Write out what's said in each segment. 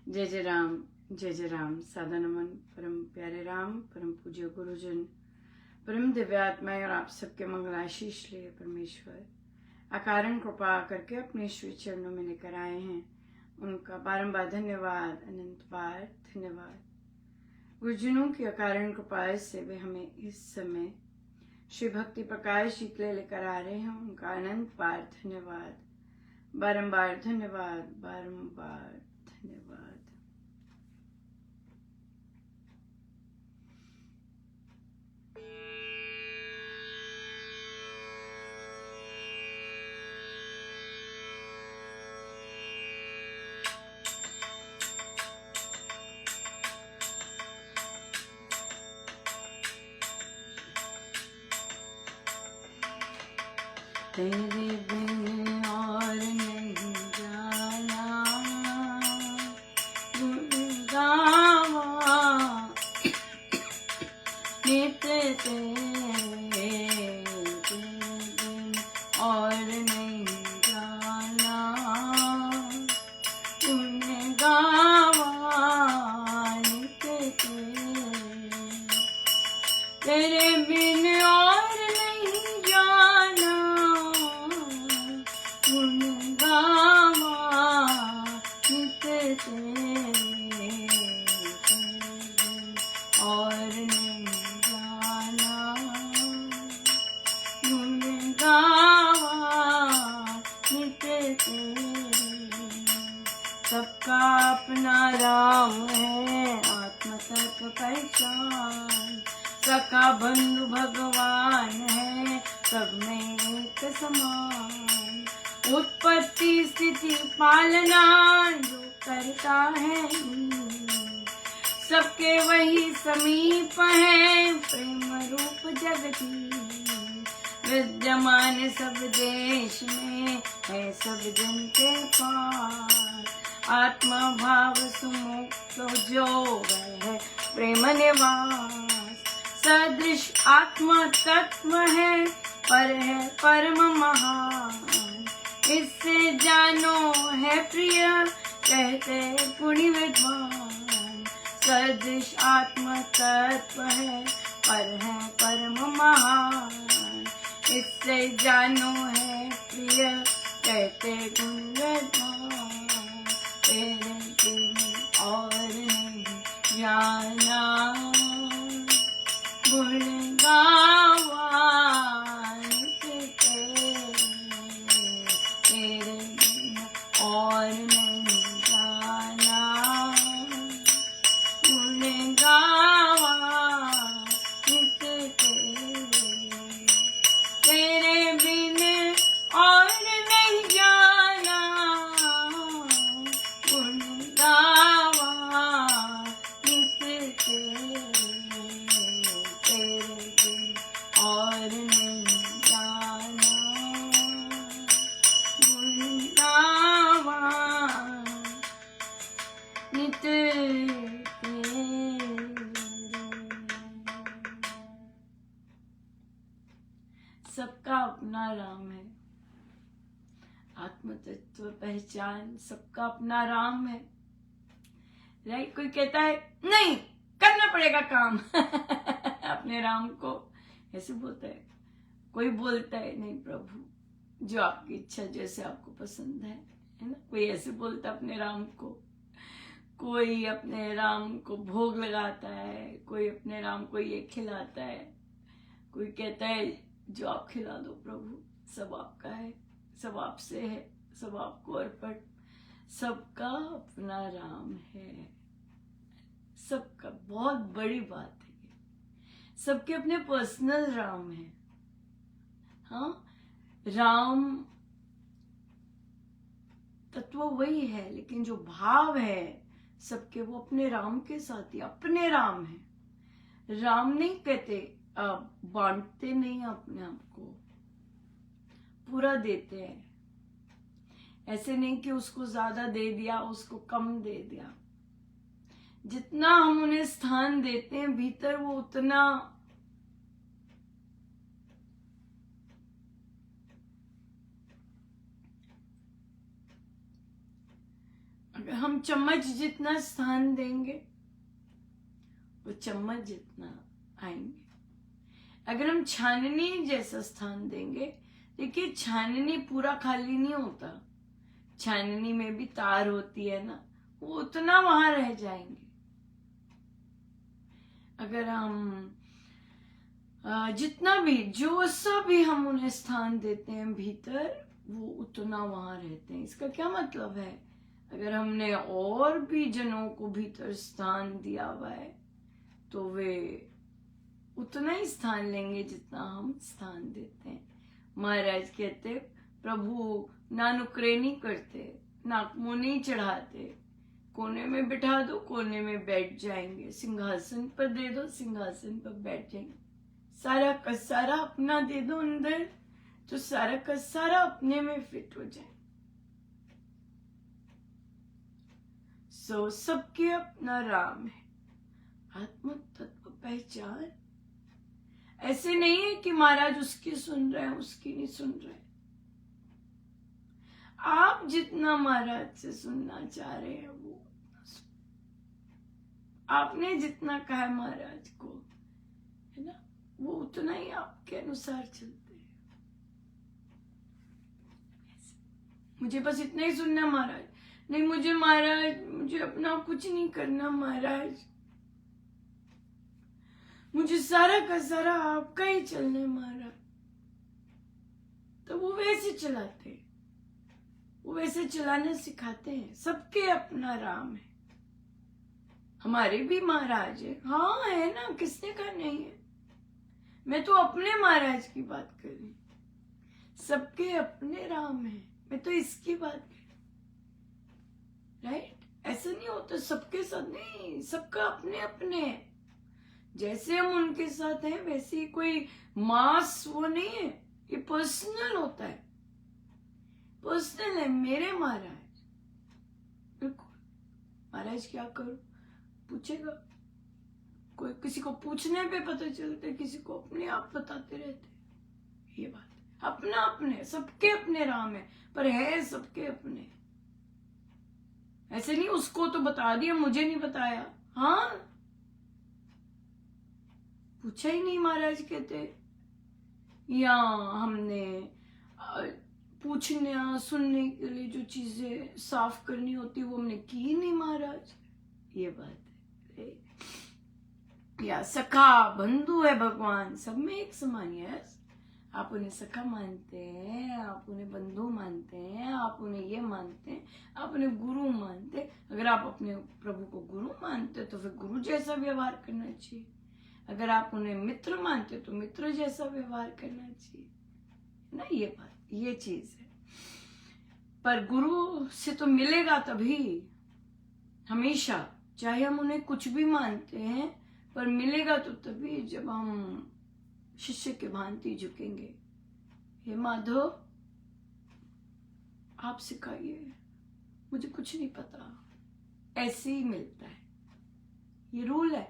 जय जय राम। सादा नमन परम प्यारे राम, परम पूज्य गुरुजन, परम दिव्यात्माएं और आप सबके मंगलाशीष लिए परमेश्वर अकारण कृपा करके अपने श्री चरणों में लेकर आए हैं। उनका बारंबार धन्यवाद, अनंत बार धन्यवाद। गुरुजनों की अकारण कृपा से वे हमें इस समय श्री भक्ति प्रकाश जी के लिए लेकर आ रहे हैं। उनका अनंत बार धन्यवाद, बारंबार धन्यवाद, बारंबार धन्यवाद। तेरे बिन और नहीं जाना, गुण गावा नित तेरे बिन और नहीं जाना, गुण गावा नित तेरे बिन और नहीं जाना, गुण गावा नित तेरे बिन और नहीं जाना, गुण गावा नित तेरे। सबका अपना राम है, आत्म तत्व पहचान, सका बंधु भगवान है, सब में एक समान। उत्पत्ति स्थिति पालना जो करता है, सबके वही समीप है, प्रेम रूप जगती विद्यमान सब देश में है, सब जन के पास। आत्मा भाव सुमुक्त जो है प्रेम निवास, सदृश आत्मा तत्व है, पर है परम महान। इससे जानो है प्रिय कहते गुणी विद्वान, सदृश आत्मा तत्व है, पर है परम महान। इससे जानो है प्रिय कहते गुण विद्वान, तेरे बिन और नहीं जाना, गुण गावा नित तेरे बिन और नहीं जाना, गुण गावा नित तेरे बिन और नहीं जाना, गुण गावा नित तेरे बिन और नहीं जाना, गुण गावा नित तेरे। सबका अपना राम है, आत्म तत्व पहचान, सबका अपना राम है। राइट? कोई कहता है नहीं करना पड़ेगा काम अपने राम को ऐसे बोलता है। कोई बोलता है नहीं प्रभु जो आपकी इच्छा जैसे आपको पसंद है ना। कोई ऐसे बोलता है अपने राम को, कोई अपने राम को भोग लगाता है, कोई अपने राम को ये खिलाता है, कोई कहता है जो आप खिला दो प्रभु, सब आपका है, सब आपसे है, सब आपको अर्पण। सबका अपना राम है, सबका, बहुत बड़ी बात है ये। सबके अपने पर्सनल राम है। हाँ, राम तत्व वही है, लेकिन जो भाव है सबके वो अपने राम के साथ ही अपने राम है। राम नहीं कहते, बांटते नहीं अपने आप को, पूरा देते हैं। ऐसे नहीं कि उसको ज्यादा दे दिया, उसको कम दे दिया। जितना हम उन्हें स्थान देते हैं भीतर, वो उतना अगर हम चम्मच जितना स्थान देंगे वो चम्मच जितना आएंगे। अगर हम छाननी जैसा स्थान देंगे, देखिए छाननी पूरा खाली नहीं होता, छाननी में भी तार होती है ना, वो उतना वहां रह जाएंगे। अगर हम जितना भी जो सा भी हम उन्हें स्थान देते हैं भीतर, वो उतना वहां रहते हैं। इसका क्या मतलब है? अगर हमने और भी जनों को भीतर स्थान दिया हुआ है तो वे उतना ही स्थान लेंगे जितना हम स्थान देते हैं। महाराज कहते प्रभु ना नुकरे नहीं करते, नाकमुंह नहीं चढ़ाते, कोने में बिठा दो कोने में बैठ जाएंगे, सिंहासन पर दे दो सिंहासन पर बैठ जाएंगे, सारा का सारा अपना दे दो अंदर तो सारा का सारा अपने में फिट हो जाए। सो सबके अपना राम है, आत्म तत्व पहचान। ऐसे नहीं है कि महाराज उसकी सुन रहे हैं उसकी नहीं सुन रहे। आप जितना महाराज से सुनना चाह रहे हैं वो आपने जितना कहा है महाराज को, है ना, वो उतना ही आपके अनुसार चलते हैं। मुझे बस इतना ही सुनना महाराज, नहीं मुझे महाराज मुझे अपना कुछ नहीं करना महाराज, मुझे सारा का सारा आपका ही चलना है महाराज, तो वो वैसे चलाते हैं, वो वैसे चलाना सिखाते हैं। सबके अपना राम है, हमारे भी महाराज है, हाँ है ना, किसने कहा नहीं है। मैं तो अपने महाराज की बात कर रही, सबके अपने राम है, मैं तो इसकी बात कर रही। राइट, ऐसा नहीं होता सबके साथ, नहीं, सबका अपने अपने। जैसे हम उनके साथ हैं वैसे ही कोई मास वो नहीं है, ये पर्सनल होता है, पर्सनल है। मेरे महाराज, बिल्कुल महाराज क्या करो पूछेगा, कोई किसी को पूछने पे पता चलता है, किसी को अपने आप बताते रहते। ये बात अपना अपने, सबके अपने राम है, पर है सबके अपने। ऐसे नहीं उसको तो बता दिया मुझे नहीं बताया, हाँ पूछा ही नहीं महाराज कहते, या हमने पूछने सुनने के लिए जो चीजें साफ करनी होती वो हमने की ही नहीं महाराज। ये बात है। या सखा बंधु है भगवान, सब में एक समान है। आप उन्हें सखा मानते हैं, आप उन्हें बंधु मानते हैं, आप उन्हें ये मानते हैं, आप उन्हें गुरु मानते हैं। अगर आप अपने प्रभु को गुरु मानते हैं तो फिर गुरु जैसा व्यवहार करना चाहिए। अगर आप उन्हें मित्र मानते हो तो मित्र जैसा व्यवहार करना चाहिए ना। ये बात, ये चीज है। पर गुरु से तो मिलेगा तभी, हमेशा, चाहे हम उन्हें कुछ भी मानते हैं, पर मिलेगा तो तभी जब हम शिष्य के भांति झुकेंगे। हे माधव आप सिखाइए, मुझे कुछ नहीं पता, ऐसे ही मिलता है। ये रूल है,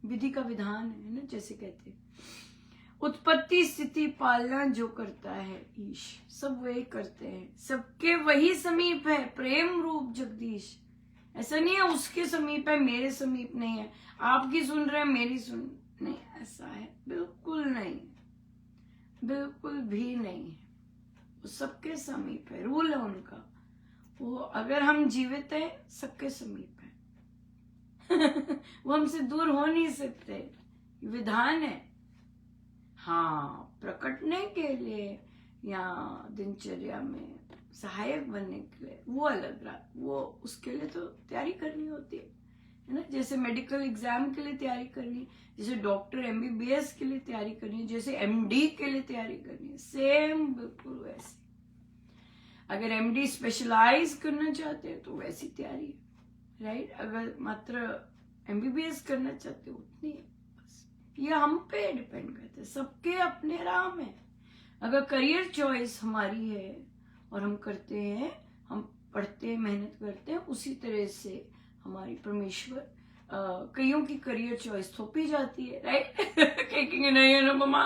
विधि का विधान है ना, जैसे कहते हैं। उत्पत्ति स्थिति पालना जो करता है ईश, सब वही करते हैं, सबके वही समीप है, प्रेम रूप जगदीश। ऐसा नहीं है उसके समीप है मेरे समीप नहीं है, आपकी सुन रहे हैं मेरी सुन नहीं, ऐसा है बिल्कुल नहीं, बिल्कुल भी नहीं है। वो सबके समीप है, रूल है उनका। वो अगर हम जीवित हैं सबके समीप है वो हमसे दूर हो नहीं सकते, विधान है। हाँ, प्रकटने के लिए या दिनचर्या में सहायक बनने के लिए वो अलग रहा, वो उसके लिए तो तैयारी करनी होती है ना। जैसे मेडिकल एग्जाम के लिए तैयारी करनी, जैसे डॉक्टर MBBS के लिए तैयारी करनी, जैसे MD के लिए तैयारी करनी, सेम बिल्कुल वैसे। अगर MD स्पेशलाइज करना चाहते हैं तो वैसी तैयारी है, राइट। अगर मात्र MBBS करना चाहते हो उतनी है बस। ये हम पे डिपेंड करते हैं, सबके अपने राम है। अगर करियर चॉइस हमारी है और हम करते हैं, हम पढ़ते हैं, मेहनत करते हैं, उसी तरह से हमारी परमेश्वर कईयों की करियर चॉइस थोपी जाती है, राइट। कहेंगे नहीं है ना मम्मा,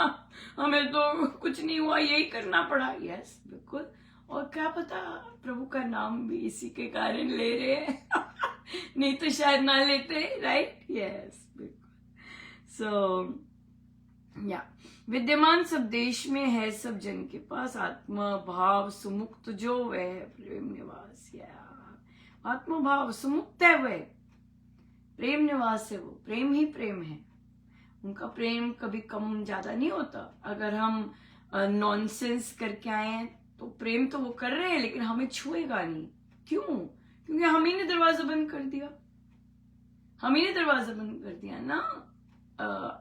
हमें तो कुछ नहीं हुआ, यही करना पड़ा। यस बिल्कुल, और क्या पता प्रभु का नाम भी इसी के कारण ले रहे हैं नहीं तो शायद ना लेते, राइट? यस, बिल्कुल। सो या विद्यमान सब देश में है, सब जन के पास, आत्मा भाव सुमुक्त जो वह है प्रेम निवास। या आत्मा भाव सुमुक्त है, वह प्रेम निवास है, वो प्रेम ही प्रेम है। उनका प्रेम कभी कम ज्यादा नहीं होता। अगर हम नॉनसेंस करके आए हैं तो प्रेम तो वो कर रहे हैं, लेकिन हमें छुएगा नहीं। क्यों? क्योंकि हम ही ने दरवाजा बंद कर दिया, हम ही ने दरवाजा बंद कर दिया ना,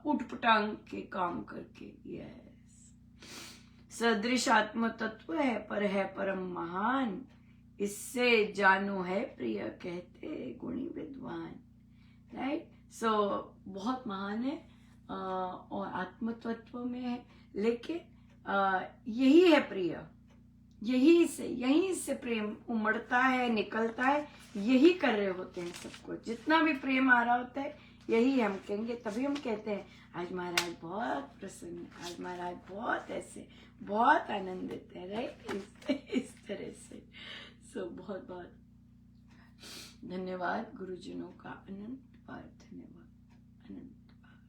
उठ पटांग के काम करके। यस, सदृश आत्म तत्व है, पर है परम महान, इससे जानो है प्रिय कहते गुणी विद्वान। राइट? सो बहुत महान है और आत्म तत्व में है, लेकिन यही है प्रिय, यही से प्रेम उमड़ता है, निकलता है, यही कर रहे होते हैं सब कुछ। जितना भी प्रेम आ रहा होता है यही हम कहेंगे, तभी हम कहते हैं आज महाराज बहुत प्रसन्न, आज महाराज बहुत ऐसे, बहुत आनंदित है, राइट? इस तरह से। सो बहुत बहुत धन्यवाद गुरुजनों का, अनंत बार धन्यवाद, अनंत बार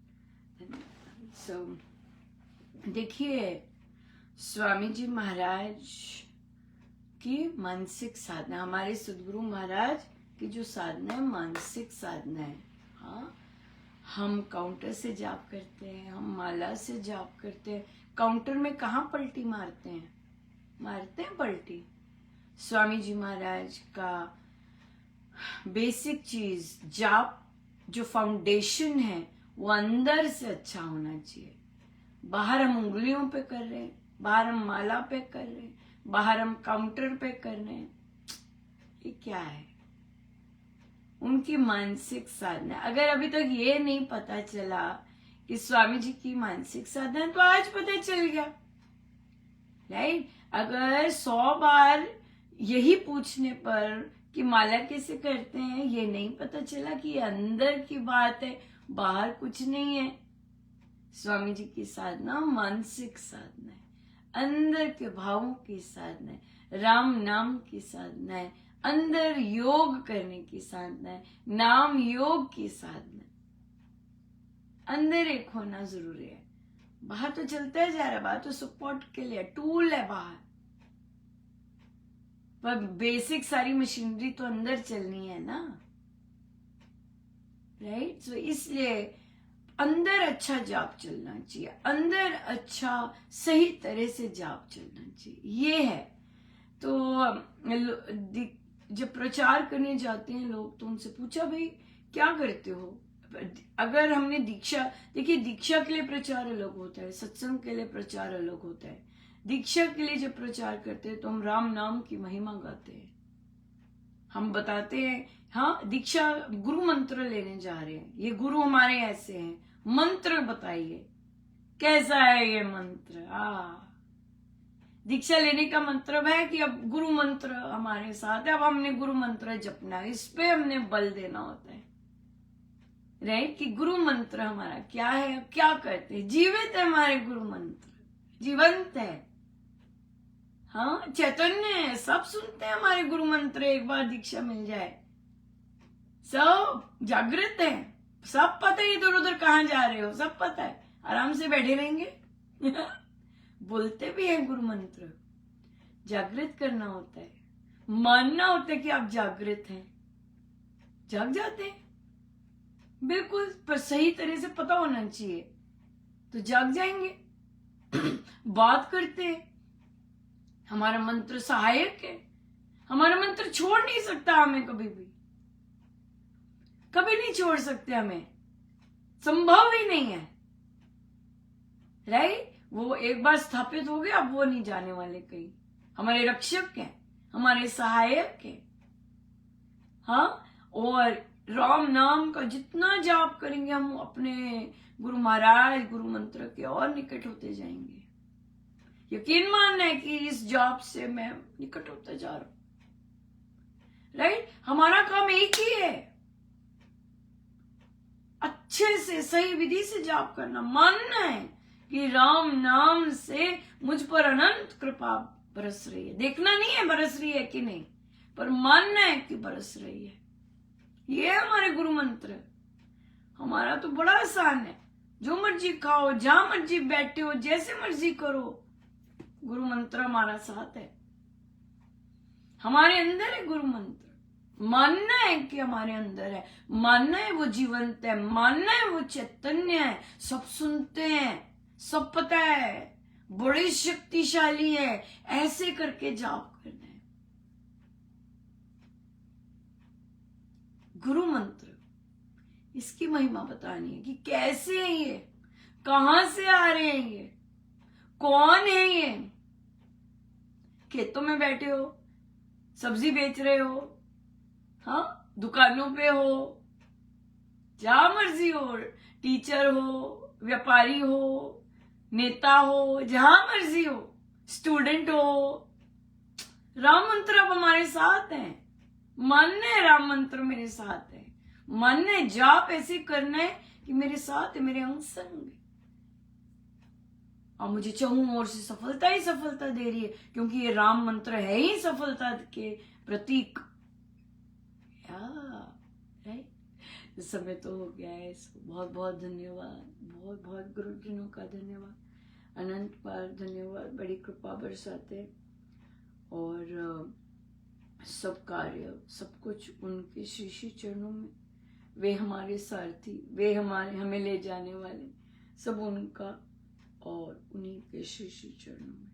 धन्यवाद। सो देखिए, स्वामी जी महाराज की मानसिक साधना, हमारे सद्गुरु महाराज की जो साधना है, मानसिक साधना है। हाँ, हम काउंटर से जाप करते हैं, हम माला से जाप करते हैं। काउंटर में कहाँ पलटी मारते हैं? मारते हैं पलटी। स्वामी जी महाराज का बेसिक चीज जाप, जो फाउंडेशन है, वो अंदर से अच्छा होना चाहिए। बाहर हम उंगलियों पे कर रहे हैं, बाहर हम माला पे कर रहे हैं, बाहर हम काउंटर पे कर रहे हैं, ये क्या है? उनकी मानसिक साधना। अगर अभी तक ये नहीं पता चला कि स्वामी जी की मानसिक साधना, तो आज पता चल गया, राइट? अगर 100 बार यही पूछने पर कि माला कैसे करते हैं, ये नहीं पता चला कि ये अंदर की बात है, बाहर कुछ नहीं है। स्वामी जी की साधना मानसिक साधना है, अंदर के भावों की साधना है, राम नाम की साधना है, अंदर योग करने की साधना है, नाम योग की साधना है। अंदर एक होना जरूरी है। बाहर तो चलता जा रहा है, बाहर तो सपोर्ट के लिए टूल है बाहर, पर बेसिक सारी मशीनरी तो अंदर चलनी है ना, राइट? सो इसलिए अंदर अच्छा जाप चलना चाहिए, अंदर अच्छा सही तरह से जाप चलना चाहिए, ये है। तो जब प्रचार करने जाते हैं लोग, तो उनसे पूछा, भाई क्या करते हो? अगर हमने दीक्षा, देखिए दीक्षा के लिए प्रचार अलग होता है, सत्संग के लिए प्रचार अलग होता है। दीक्षा के लिए जब प्रचार करते हैं तो हम राम नाम की महिमा गाते हैं, हम बताते हैं, हाँ दीक्षा गुरु मंत्र लेने जा रहे हैं, ये गुरु हमारे ऐसे हैं, मंत्र बताइए कैसा है ये मंत्र। दीक्षा लेने का मतलब है कि अब गुरु मंत्र हमारे साथ है, अब हमने गुरु मंत्र जपना है, इस पे हमने बल देना होता है, राइट? कि गुरु मंत्र हमारा क्या है, क्या करते हैं, जीवित है हमारे गुरु मंत्र, जीवंत है। हाँ, चैतन्य है, सब सुनते हैं हमारे गुरु मंत्र। एक बार दीक्षा मिल जाए, सब जागृत है, सब पता है इधर उधर कहाँ जा रहे हो, सब पता है, आराम से बैठे रहेंगे बोलते भी है गुरु मंत्र। जागृत करना होता है, मानना होता है कि आप जागृत हैं, जाग जाते हैं बिल्कुल, पर सही तरह से पता होना चाहिए, तो जाग जाएंगे बात करते हैं, हमारा मंत्र सहायक है, हमारा मंत्र छोड़ नहीं सकता हमें, कभी नहीं छोड़ सकते, हमें संभव ही नहीं है, राइट? वो एक बार स्थापित हो गया, अब वो नहीं जाने वाले कहीं, हमारे रक्षक हैं, हमारे सहायक हैं। हाँ, और राम नाम का जितना जाप करेंगे हम अपने गुरु महाराज, गुरु मंत्र के और निकट होते जाएंगे। यकीन मानना है कि इस जाप से मैं निकट होता जा रहा हूं, राइट? हमारा काम एक ही है, अच्छे से सही विधि से जाप करना, मानना है कि राम नाम से मुझ पर अनंत कृपा बरस रही है। देखना नहीं है बरस रही है कि नहीं, पर मानना है कि बरस रही है। ये हमारे गुरु मंत्र है। हमारा तो बड़ा आसान है, जो मर्जी खाओ, जहां मर्जी बैठे हो, जैसे मर्जी करो, गुरु मंत्र हमारा साथ है। हमारे अंदर है गुरु मंत्र। मानना है कि हमारे अंदर है, मानना है वो जीवंत है, मानना है वो चैतन्य है, सब सुनते हैं, सब पता है, बड़े शक्तिशाली है, ऐसे करके जाप करना है। गुरु मंत्र, इसकी महिमा बतानी है कि कैसे है ये, कहां से आ रहे हैं ये, कौन है ये। खेतों में बैठे हो, सब्जी बेच रहे हो, हाँ, दुकानों पे हो, जहां मर्जी हो, टीचर हो, व्यापारी हो, नेता हो, जहां मर्जी हो, स्टूडेंट हो, राम मंत्र अब हमारे साथ है। मानना है राम मंत्र मेरे साथ है, मानना है जाप ऐसे करना है कि मेरे साथ है, मेरे अंग संग है, और मुझे चारों ओर से सफलता ही सफलता दे रही है, क्योंकि ये राम मंत्र है ही सफलता के प्रतीक। इस समय तो हो गया है। बहुत बहुत धन्यवाद, बहुत बहुत गुरुजनों का धन्यवाद, अनंत बार धन्यवाद। बड़ी कृपा बरसाते, और सब कार्य, सब कुछ उनके श्री चरणों में। वे हमारे सारथी, वे हमें ले जाने वाले, सब उनका और उन्हीं के श्री चरणों में।